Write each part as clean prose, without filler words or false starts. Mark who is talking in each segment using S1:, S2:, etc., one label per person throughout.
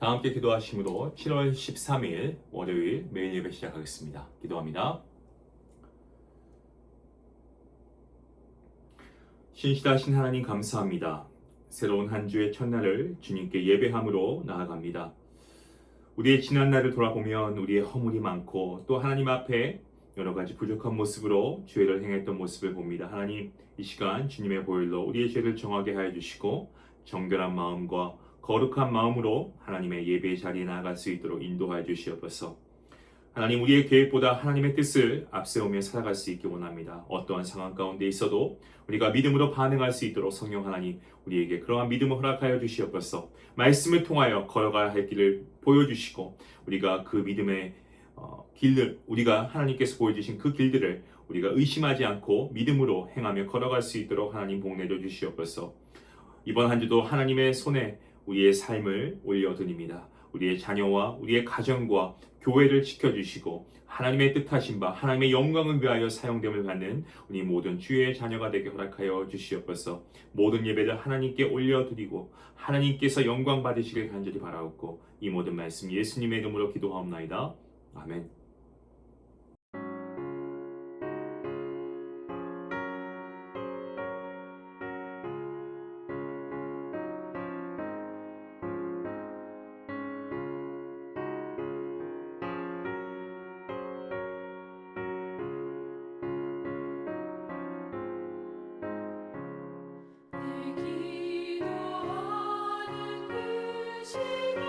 S1: 다 함께 기도하심으로 7월 13일 월요일 매일 예배 시작하겠습니다. 기도합니다. 신실하신 하나님 감사합니다. 새로운 한 주의 첫날을 주님께 예배함으로 나아갑니다. 우리의 지난 날을 돌아보면 우리의 허물이 많고 또 하나님 앞에 여러 가지 부족한 모습으로 죄를 행했던 모습을 봅니다. 하나님, 이 시간 주님의 보혈로 우리의 죄를 정하게 하여 주시고 정결한 마음과 거룩한 마음으로 하나님의 예배의 자리에 나아갈 수 있도록 인도하여 주시옵소서. 하나님, 우리의 계획보다 하나님의 뜻을 앞세우며 살아갈 수 있기 원합니다. 어떠한 상황 가운데 있어도 우리가 믿음으로 반응할 수 있도록 성령 하나님, 우리에게 그러한 믿음을 허락하여 주시옵소서. 말씀을 통하여 걸어가야 할 길을 보여주시고 우리가 그 믿음의 길을, 우리가 하나님께서 보여주신 그 길들을 우리가 의심하지 않고 믿음으로 행하며 걸어갈 수 있도록 하나님 복내려 주시옵소서. 이번 한 주도 하나님의 손에 우리의 삶을 올려드립니다. 우리의 자녀와 우리의 가정과 교회를 지켜주시고 하나님의 뜻하신 바 하나님의 영광을 위하여 사용됨을 받는 우리 모든 주의 자녀가 되게 허락하여 주시옵소서. 모든 예배를 하나님께 올려드리고 하나님께서 영광 받으시길 간절히 바라옵고 이 모든 말씀 예수님의 이름으로 기도하옵나이다. 아멘.
S2: 늘 기도하는 그 시간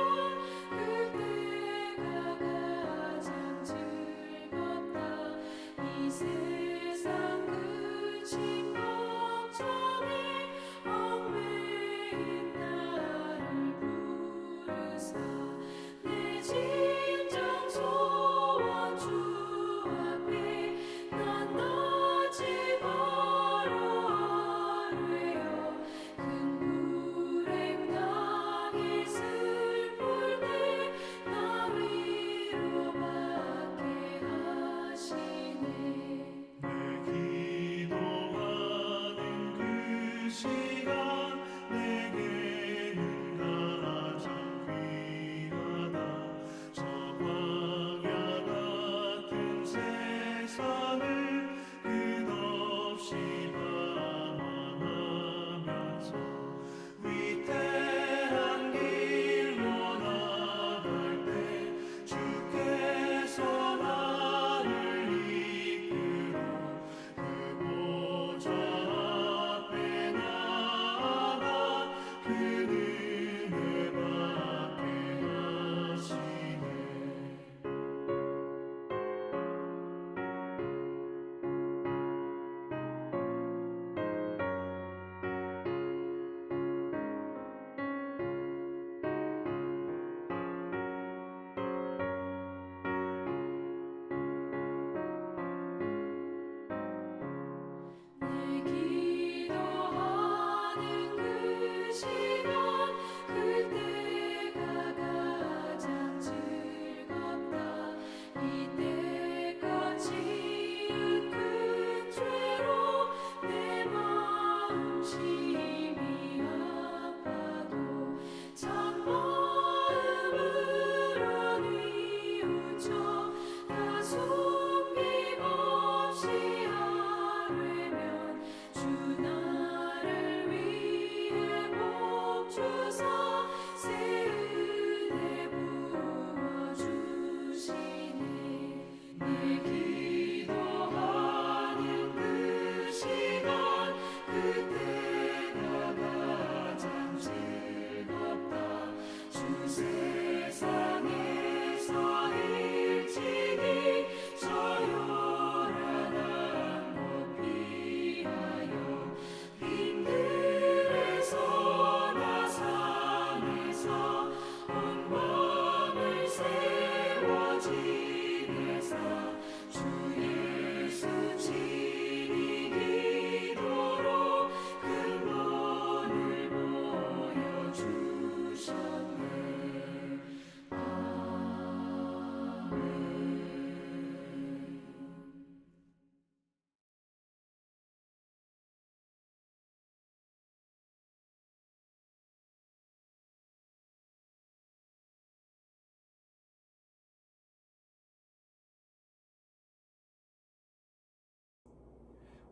S2: 그때가 가장 즐겁다. 이 세상 그친 걱정에 얽매인 나를 부르사 내 진정 소원 주 앞에 난 나지 바라 큰 불행 당했을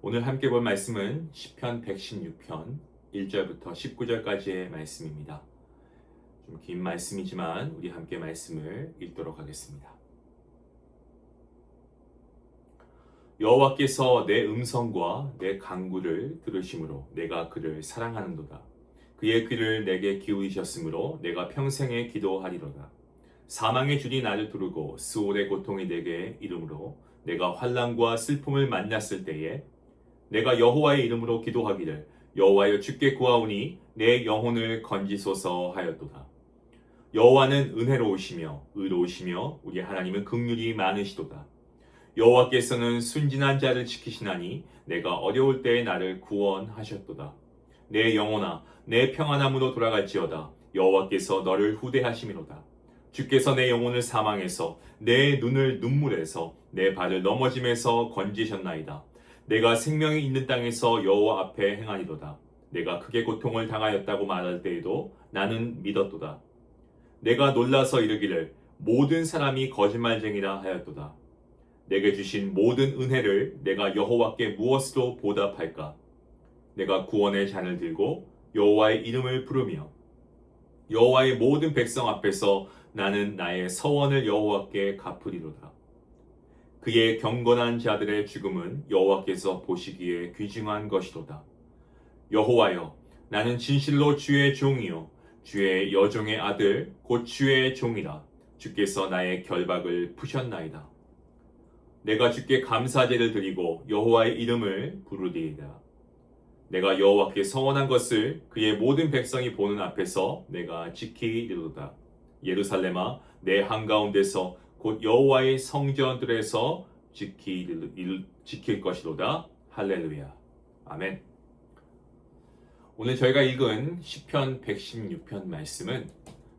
S1: 오늘 함께 볼 말씀은 시편 116편 1절부터 19절까지의 말씀입니다. 좀 긴 말씀이지만 우리 함께 말씀을 읽도록 하겠습니다. 여호와께서 내 음성과 내 간구를 들으심으로 내가 그를 사랑하는도다. 그의 귀를 내게 기울이셨으므로 내가 평생에 기도하리로다. 사망의 줄이 나를 두르고 스올의 고통이 내게 이르므로 내가 환난과 슬픔을 만났을 때에 내가 여호와의 이름으로 기도하기를 여호와여 주께 구하오니 내 영혼을 건지소서 하였도다. 여호와는 은혜로우시며 의로우시며 우리 하나님은 긍휼이 많으시도다. 여호와께서는 순진한 자를 지키시나니 내가 어려울 때에 나를 구원하셨도다. 내 영혼아 내 평안함으로 돌아갈지어다. 여호와께서 너를 후대하심이로다. 주께서 내 영혼을 사망에서 내 눈을 눈물에서 내 발을 넘어짐에서 건지셨나이다. 내가 생명이 있는 땅에서 여호와 앞에 행하리로다. 내가 크게 고통을 당하였다고 말할 때에도 나는 믿었도다. 내가 놀라서 이르기를 모든 사람이 거짓말쟁이라 하였도다. 내게 주신 모든 은혜를 내가 여호와께 무엇으로 보답할까? 내가 구원의 잔을 들고 여호와의 이름을 부르며 여호와의 모든 백성 앞에서 나는 나의 서원을 여호와께 갚으리로다. 그의 경건한 자들의 죽음은 여호와께서 보시기에 귀중한 것이로다. 여호와여, 나는 진실로 주의 종이요 주의 여종의 아들 곧 주의 종이라. 주께서 나의 결박을 푸셨나이다. 내가 주께 감사제를 드리고 여호와의 이름을 부르리이다. 내가 여호와께 서원한 것을 그의 모든 백성이 보는 앞에서 내가 지키리로다. 예루살렘아, 내 한가운데서 곧 여호와의 성전들에서 지킬 것이로다. 할렐루야. 아멘. 오늘 저희가 읽은 시편 116편 말씀은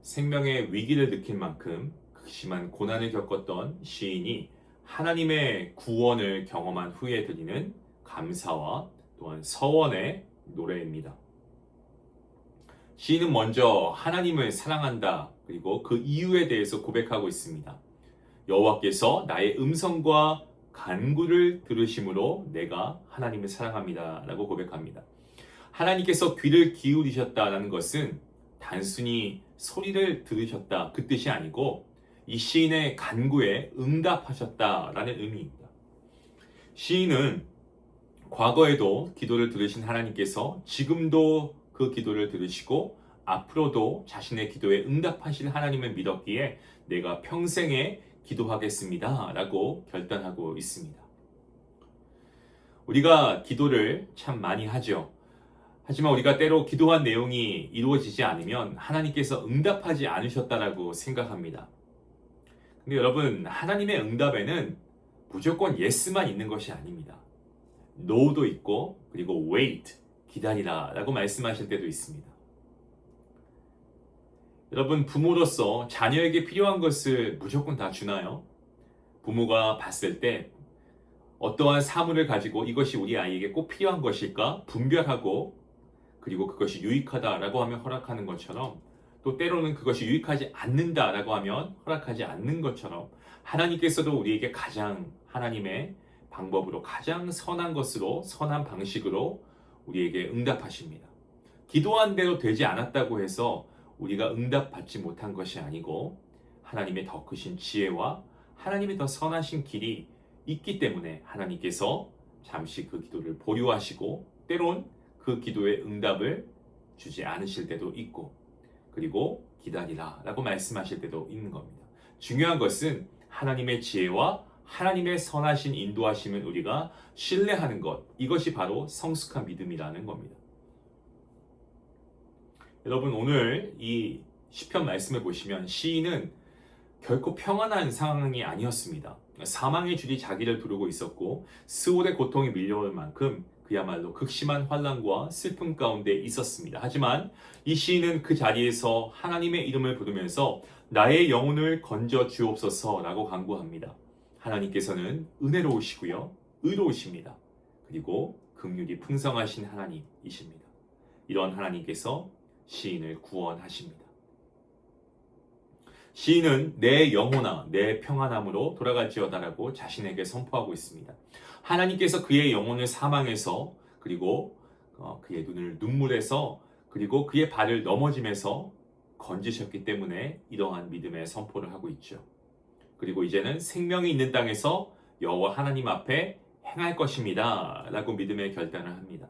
S1: 생명의 위기를 느낄 만큼 극심한 고난을 겪었던 시인이 하나님의 구원을 경험한 후에 드리는 감사와 또한 서원의 노래입니다. 시인은 먼저 하나님을 사랑한다. 그리고 그 이유에 대해서 고백하고 있습니다. 여호와께서 나의 음성과 간구를 들으심으로 내가 하나님을 사랑합니다. 라고 고백합니다. 하나님께서 귀를 기울이셨다는 것은 단순히 소리를 들으셨다 그 뜻이 아니고 이 시인의 간구에 응답하셨다라는 의미입니다. 시인은 과거에도 기도를 들으신 하나님께서 지금도 그 기도를 들으시고 앞으로도 자신의 기도에 응답하실 하나님을 믿었기에 내가 평생에 기도하겠습니다 라고 결단하고 있습니다. 우리가 기도를 참 많이 하죠. 하지만 우리가 때로 기도한 내용이 이루어지지 않으면 하나님께서 응답하지 않으셨다라고 생각합니다. 근데 여러분, 하나님의 응답에는 무조건 yes만 있는 것이 아닙니다. no도 있고 그리고 wait, 기다리라 라고 말씀하실 때도 있습니다. 여러분, 부모로서 자녀에게 필요한 것을 무조건 다 주나요? 부모가 봤을 때 어떠한 사물을 가지고 이것이 우리 아이에게 꼭 필요한 것일까 분별하고 그리고 그것이 유익하다라고 하면 허락하는 것처럼 또 때로는 그것이 유익하지 않는다라고 하면 허락하지 않는 것처럼 하나님께서도 우리에게 가장 하나님의 방법으로 가장 선한 것으로 선한 방식으로 우리에게 응답하십니다. 기도한 대로 되지 않았다고 해서 우리가 응답받지 못한 것이 아니고 하나님의 더 크신 지혜와 하나님의 더 선하신 길이 있기 때문에 하나님께서 잠시 그 기도를 보류하시고 때론 그 기도의 응답을 주지 않으실 때도 있고 그리고 기다리라 라고 말씀하실 때도 있는 겁니다. 중요한 것은 하나님의 지혜와 하나님의 선하신 인도하심을 우리가 신뢰하는 것, 이것이 바로 성숙한 믿음이라는 겁니다. 여러분, 오늘 이 시편 말씀을 보시면 시인은 결코 평안한 상황이 아니었습니다. 사망의 줄이 자기를 두르고 있었고 스올의 고통이 밀려올 만큼 그야말로 극심한 환난과 슬픔 가운데 있었습니다. 하지만 이 시인은 그 자리에서 하나님의 이름을 부르면서 나의 영혼을 건져 주옵소서라고 간구합니다. 하나님께서는 은혜로우시고요, 의로우십니다. 그리고 긍휼이 풍성하신 하나님이십니다. 이런 하나님께서 시인을 구원하십니다. 시인은 내 영혼아 내 평안함으로 돌아갈지어다라고 자신에게 선포하고 있습니다. 하나님께서 그의 영혼을 사망에서 그리고 그의 눈을 눈물에서 그리고 그의 발을 넘어짐에서 건지셨기 때문에 이러한 믿음의 선포를 하고 있죠. 그리고 이제는 생명이 있는 땅에서 여호와 하나님 앞에 행할 것입니다 라고 믿음의 결단을 합니다.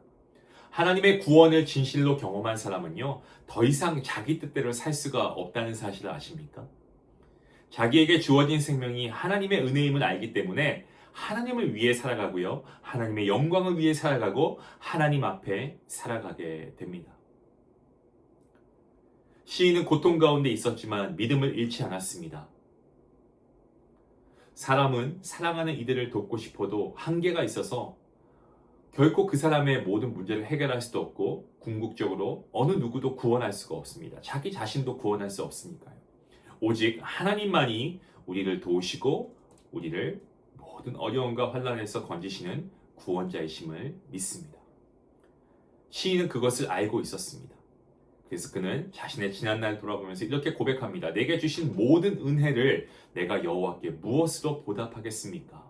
S1: 하나님의 구원을 진실로 경험한 사람은요, 더 이상 자기 뜻대로 살 수가 없다는 사실을 아십니까? 자기에게 주어진 생명이 하나님의 은혜임을 알기 때문에 하나님을 위해 살아가고요, 하나님의 영광을 위해 살아가고 하나님 앞에 살아가게 됩니다. 시인은 고통 가운데 있었지만 믿음을 잃지 않았습니다. 사람은 사랑하는 이들을 돕고 싶어도 한계가 있어서 결코 그 사람의 모든 문제를 해결할 수도 없고 궁극적으로 어느 누구도 구원할 수가 없습니다. 자기 자신도 구원할 수 없으니까요. 오직 하나님만이 우리를 도우시고 우리를 모든 어려움과 환난에서 건지시는 구원자이심을 믿습니다. 시인은 그것을 알고 있었습니다. 그래서 그는 자신의 지난날 돌아보면서 이렇게 고백합니다. 내게 주신 모든 은혜를 내가 여호와께 무엇으로 보답하겠습니까?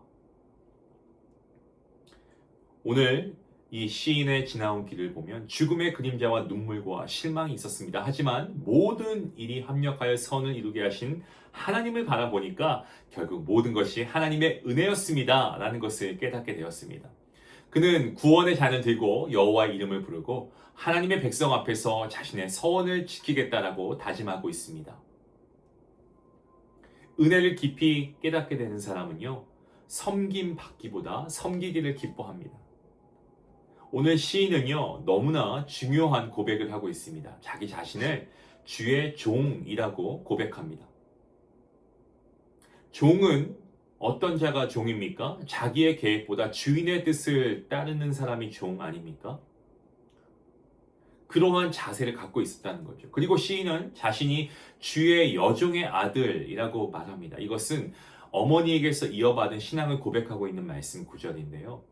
S1: 오늘 이 시인의 지나온 길을 보면 죽음의 그림자와 눈물과 실망이 있었습니다. 하지만 모든 일이 합력하여 선을 이루게 하신 하나님을 바라보니까 결국 모든 것이 하나님의 은혜였습니다 라는 것을 깨닫게 되었습니다. 그는 구원의 잔을 들고 여호와의 이름을 부르고 하나님의 백성 앞에서 자신의 서원을 지키겠다라고 다짐하고 있습니다. 은혜를 깊이 깨닫게 되는 사람은요, 섬김 받기보다 섬기기를 기뻐합니다. 오늘 시인은요, 너무나 중요한 고백을 하고 있습니다. 자기 자신을 주의 종이라고 고백합니다. 종은 어떤 자가 종입니까? 자기의 계획보다 주인의 뜻을 따르는 사람이 종 아닙니까? 그러한 자세를 갖고 있었다는 거죠. 그리고 시인은 자신이 주의 여종의 아들이라고 말합니다. 이것은 어머니에게서 이어받은 신앙을 고백하고 있는 말씀 구절인데요.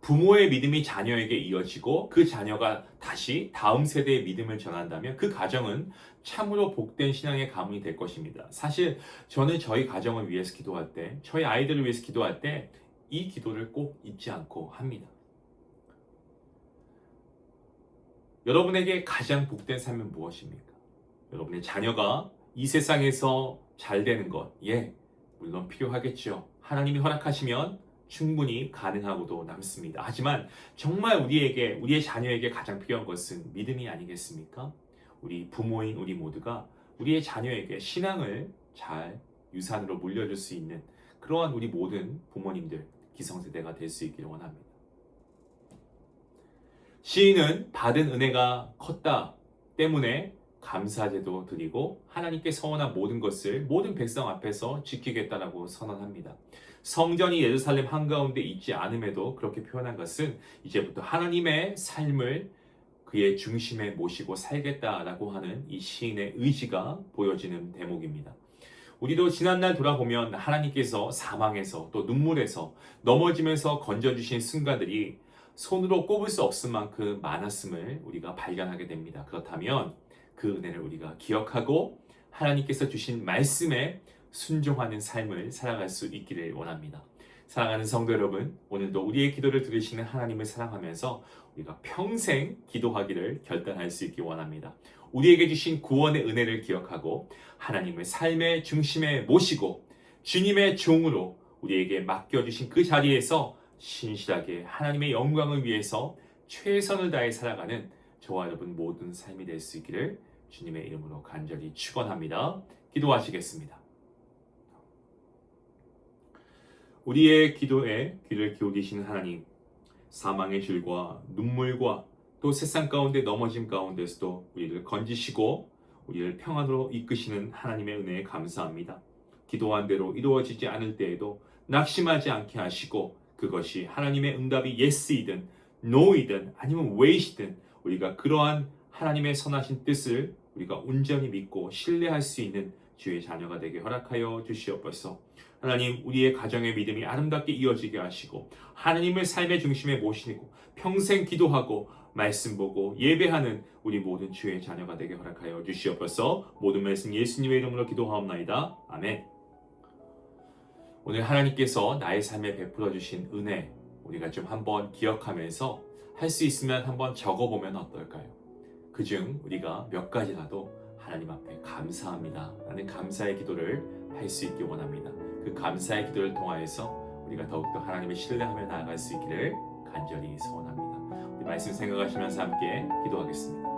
S1: 부모의 믿음이 자녀에게 이어지고 그 자녀가 다시 다음 세대의 믿음을 전한다면 그 가정은 참으로 복된 신앙의 가문이 될 것입니다. 사실 저는 저희 가정을 위해서 기도할 때, 저희 아이들을 위해서 기도할 때 이 기도를 꼭 잊지 않고 합니다. 여러분에게 가장 복된 삶은 무엇입니까? 여러분의 자녀가 이 세상에서 잘 되는 것, 물론 필요하겠죠. 하나님이 허락하시면 충분히 가능하고도 남습니다. 하지만 정말 우리의 자녀에게 가장 필요한 것은 믿음이 아니겠습니까? 우리 부모인 우리 모두가 우리의 자녀에게 신앙을 잘 유산으로 물려줄 수 있는 그러한 우리 모든 부모님들, 기성세대가 될 수 있기를 원합니다. 시인은 받은 은혜가 컸다 때문에 감사제도 드리고 하나님께 서원한 모든 것을 모든 백성 앞에서 지키겠다라고 선언합니다. 성전이 예루살렘 한가운데 있지 않음에도 그렇게 표현한 것은 이제부터 하나님의 삶을 그의 중심에 모시고 살겠다라고 하는 이 시인의 의지가 보여지는 대목입니다. 우리도 지난날 돌아보면 하나님께서 사망에서 또 눈물에서 넘어지면서 건져주신 순간들이 손으로 꼽을 수 없을 만큼 많았음을 우리가 발견하게 됩니다. 그렇다면 그 은혜를 우리가 기억하고 하나님께서 주신 말씀에 순종하는 삶을 살아갈 수 있기를 원합니다. 사랑하는 성도 여러분, 오늘도 우리의 기도를 들으시는 하나님을 사랑하면서 우리가 평생 기도하기를 결단할 수 있기 원합니다. 우리에게 주신 구원의 은혜를 기억하고 하나님을 삶의 중심에 모시고 주님의 종으로 우리에게 맡겨주신 그 자리에서 신실하게 하나님의 영광을 위해서 최선을 다해 살아가는 저와 여러분 모든 삶이 될 수 있기를 주님의 이름으로 간절히 축원합니다. 기도하시겠습니다. 우리의 기도에 귀를 기울이시는 하나님, 사망의 질과 눈물과 또 세상 가운데 넘어짐 가운데서도 우리를 건지시고 우리를 평안으로 이끄시는 하나님의 은혜에 감사합니다. 기도한 대로 이루어지지 않을 때에도 낙심하지 않게 하시고 그것이 하나님의 응답이 yes이든 no이든 아니면 wait이든 우리가 그러한 하나님의 선하신 뜻을 우리가 온전히 믿고 신뢰할 수 있는 주의 자녀가 되게 허락하여 주시옵소서. 하나님, 우리의 가정의 믿음이 아름답게 이어지게 하시고 하나님을 삶의 중심에 모시고 평생 기도하고 말씀 보고 예배하는 우리 모든 주의 자녀가 되게 허락하여 주시옵소서. 모든 말씀 예수님의 이름으로 기도하옵나이다. 아멘. 오늘 하나님께서 나의 삶에 베풀어 주신 은혜, 우리가 좀 한번 기억하면서 할 수 있으면 한번 적어보면 어떨까요? 그중 우리가 몇 가지라도 하나님 앞에 감사합니다 라는 감사의 기도를 할 수 있기 원합니다. 그 감사의 기도를 통하여서 우리가 더욱더 하나님을 신뢰하며 나아갈 수 있기를 간절히 소원합니다. 우리 말씀 생각하시면서 함께 기도하겠습니다.